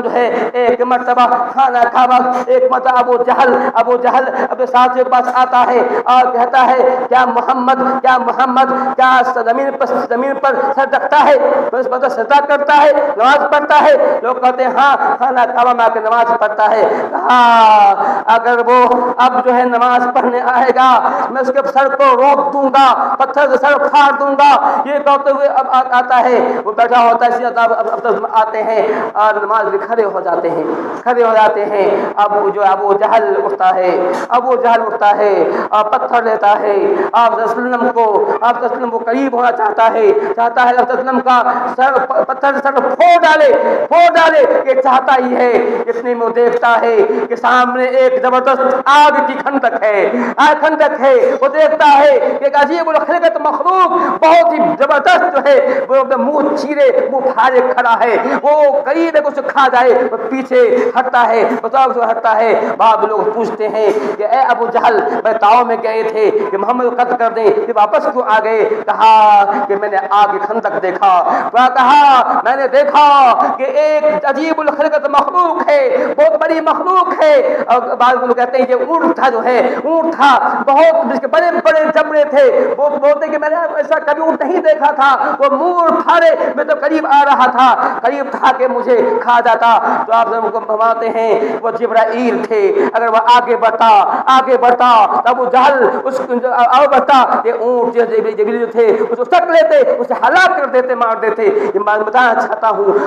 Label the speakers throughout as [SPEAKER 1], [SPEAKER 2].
[SPEAKER 1] جو ہے ایک مرتبہ خانہ کعبہ، ایک مرتبہ ابو جہل اپنے ساتھیوں کے پاس آتا ہے اور کہتا ہے کیا محمد کیا زمین پر سر رکھتا ہے، تو اس پر سجدہ کرتا ہے، نماز پڑھتا ہے؟ لوگ کہتے ہیں ہاں خانہ کعبہ میں آ کے نماز پڑھتا ہے۔ اگر وہ اب جو ہے نماز پڑھنے آئے گا میں اس کے سر کو روک دوں گا، پتھر سے سر پھاڑ دوں گا، یہ کہتے ہوئے اب آتا ہے، وہ بیٹھا ہوتا ہے، اب آتے ہیں اور نماز میں کھڑے ہو جاتے ہیں۔ اب جو ابو جہل اٹھتا ہے اور پتھر لیتا ہے، آپ وسلم کو قریب ہونا چاہتا ہے آپ وسلم کا سر پتھر سے سر پھوڑ ڈالے، یہ چاہتا ہی ہے۔ اتنے میں وہ دیکھتا ہے کہ سامنے ایک زبردست آگ کی کھندک ہے، وہ دیکھتا ہے کہ ایک عجیب الخلقت مخلوق بہت ہی زبردست جو ہے وہ منہ چیرے منہ پھاڑے کھڑا ہے، وہ قریب ہے کچھ کھا جائے، وہ پیچھے ہٹتا ہے۔ بعض لوگ پوچھتے ہیں کہ اے ابو جہل تاؤ میں گئے تھے کہ محمد کو قتل کر دیں، کہ واپس کیوں آ گئے؟ کہا کہ میں نے آگ کی کھندک دیکھا، میں نے دیکھا کہ ایک عجیب الخلقت مخلوق ہے، بہت بڑی مخلوق ہے۔ اور بعض لوگ کہتے ہیں یہ اونٹ تھا بہت جس کے بڑے بڑے جبڑے تھے، وہ بولتے کہ میں نے ایسا کبھی اونٹ نہیں دیکھا تھا، وہ منہ پھاڑے میں تو قریب آ رہا تھا، قریب تھا کہ مجھے کھا جاتا۔ تو آپ کو فرماتے ہیں وہ جبرائیل تھے، اگر وہ آگے بڑھتا ابو جہل اس آگے بڑھتا کہ اونٹ جبریل تھے اس کو سک لیتے، اسے ہلاک کر دیتے، مار دیتے۔ یہ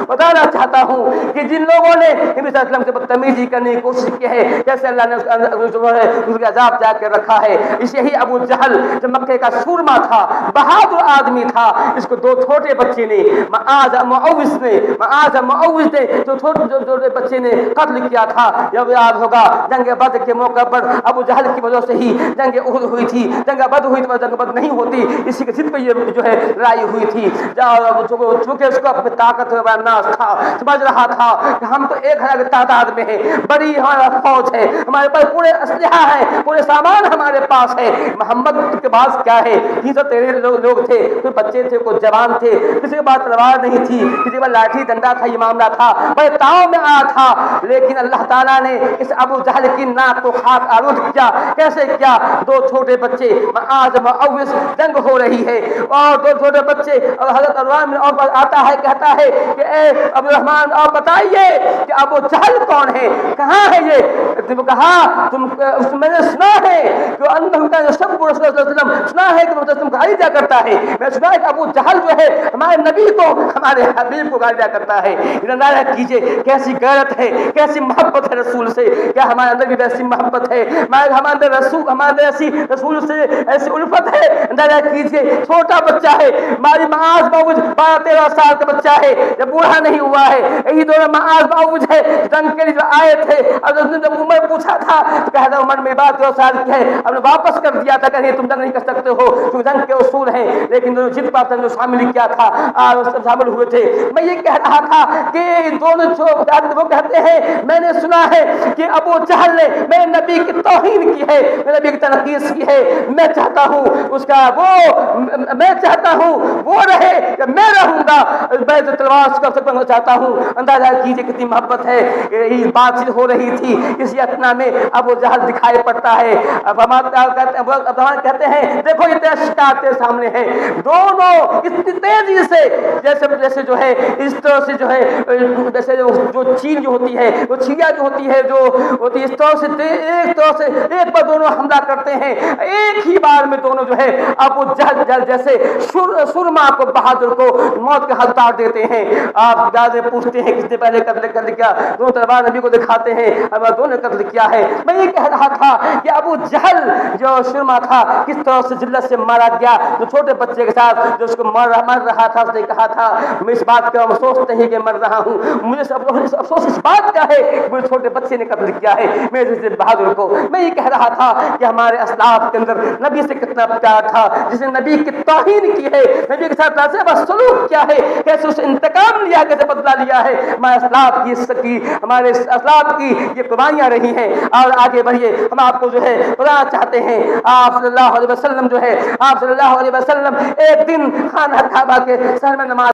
[SPEAKER 1] بتانا چاہتا ہوں کہ جن لوگوں نے نبی صلی اللہ علیہ وسلم سے بدتمیزی کرنے کی کوشش کی ہے، کیسے اللہ نے اس کا عذاب جا کے رکھا ہے۔ اس یہی ابو جہل جو مکے کا سورما تھا، بہادر آدمی تھا، اس کو دو چھوٹے بچے نے معوذ نے جو چھوٹے بچے نے قتل کیا تھا۔ جب یاد ہوگا جنگ بدر کے موقع پر ابو جہل کی وجہ سے ہی جنگ احد ہوئی تھی، جنگ بدر ہوئی تو جنگ بدر نہیں ہوتی، اسی کے ضد پہ یہ جو ہے لڑائی ہوئی تھی۔ چونکہ اس کو اپنی طاقت و ناز تھا، سمجھ رہا تھا کہ ہم تو 1000 کی تعداد میں ہیں، بڑی ہمارا فوج ہے، ہمارے پاس پورے اسلحہ ہے، پورے سامان ہمارے پاس ہے، محمد کے پاس کیا ہے؟ 313 لوگ تھے، کوئی بچے تھے، کوئی جوان تھے، کسی کے پاس تلوار نہیں تھی، کسی کے پاس لاٹھی ڈنڈا تھا، یہ معاملہ تھا، بڑے تاؤ میں آیا تھا۔ لیکن اللہ تعالیٰ نے اس ابو جہل کی ناک کو خاک آلود کیا۔ کیسے کیا؟ دو چھوٹے بچے معوذ جنگ ہو رہی ہے اور دو چھوٹے بچے، اور حضرت عثمان آتا ہے کہتا ہے کہ اے ابو الرحمن آپ بتائیے کہ ابو جہل کون ہے، کہاں ہے یہ؟ تم کہا میں نے سنا ہے کہ انہوں کا سب رسول اللہ علیہ وسلم سنا ہے کہ وہ گالی دیا کرتا ہے، میں سنا ہے کہ ابو جہل جو ہے ہمارے نبی کو، ہمارے حبیب کو گالی دیا کرتا ہے۔ اندازہ کیجئے کیسی غیرت ہے، کیسی محبت ہے رسول سے، کیا ہمارے اندر بھی ایسی محبت ہے، ہمارے رسول سے ایسی الفت ہے؟ اندازہ کیجئے چھوٹا بچہ ہے، ہماری معاذ معوذ 12-13 سال کا بچہ ہے، جب بوڑھا نہیں ہوا ہے، یہی دونوں معاذ معوذ ہے جنگ کے لیے جو آئے تھے، اور اس نے جب عمر پوچھا تھا تو کہا عمر میں 12 سال کی ہے، ہم نے واپس کر دیا تھا کہ تم جنگ نہیں کر سکتے ہو کیونکہ جنگ کے اصول ہیں، لیکن جن پر جو شامل کیا تھا اور شامل ہوئے تھے۔ میں یہ کہہ رہا تھا کہ دونوں وہ کہتے ہیں میں نے سنا ہے کہ ابو جہل نے میرے نبی کی توہین کی ہے، میرے نبی کی تنقیص کی ہے، میں چاہتا ہوں وہ رہے کہ میں رہوں گا، میں تلوار سے کرنا چاہتا ہوں۔ اندازہ کیجئے کتنی محبت ہے۔ یہ بات چیت ہو رہی تھی، اسی اثنا میں ابو جہل دکھائی پڑتا ہے، اب کہتے ہیں دیکھو یہ تیرے سامنے ہے، دونوں اتنی تیزی سے جیسے جو ہے اس طرح سے جو ہے جیسے جو چیل جو ہوتی ہے، وہ چڑیا جو ہوتی ہے جو ہوتی ہے اس طرح سے ایک پر دونوں حملہ کرتے ہیں، ایک ہی بار میں دونوں جو ہے ابو جہل جیسے سرما کو بہادر کو موت کے حل اتار دیتے ہیں۔ آپ جازے پوچھتے ہیں کس نے پہلے قتل کیا، دونوں تلوار نبی کو دکھاتے ہیں اب دونوں نے قتل کیا ہے۔ میں یہ کہہ رہا تھا کہ ابو جہل جو سرما تھا کس طرح سے ذلت سے مارا گیا، جو چھوٹے بچے کے ساتھ جو اس کو مر رہا تھا، اس نے کہا تھا میں اس بات کا افسوس نہیں کہ مر رہا ہوں، مجھے افسوس اس بات کا ہے کہ مجھے چھوٹے بچے نے قتل کیا ہے میرے جیسے بہادر کو۔ میں یہ کہہ رہا تھا کہ ہمارے اسلاف کے اندر نبی سے کتنا پیار تھا، جس نے نبی کی توہین کی ہے، نبی کے ساتھ ایسا سلوک کیا ہے، کیسے اس انتقام لیا، کیسے بدلہ لیا ہے۔ ہمارے اسلاف کی یہ قربانیاں رہی ہیں۔ اور آگے بڑھیے، ہم آپ کو جو ہے بتانا چاہتے ہیں آپ صلی اللہ علیہ وسلم جو ہے آپ صلی اللہ علیہ وسلم ایک دن خانہ کعبہ کے سر میں نماز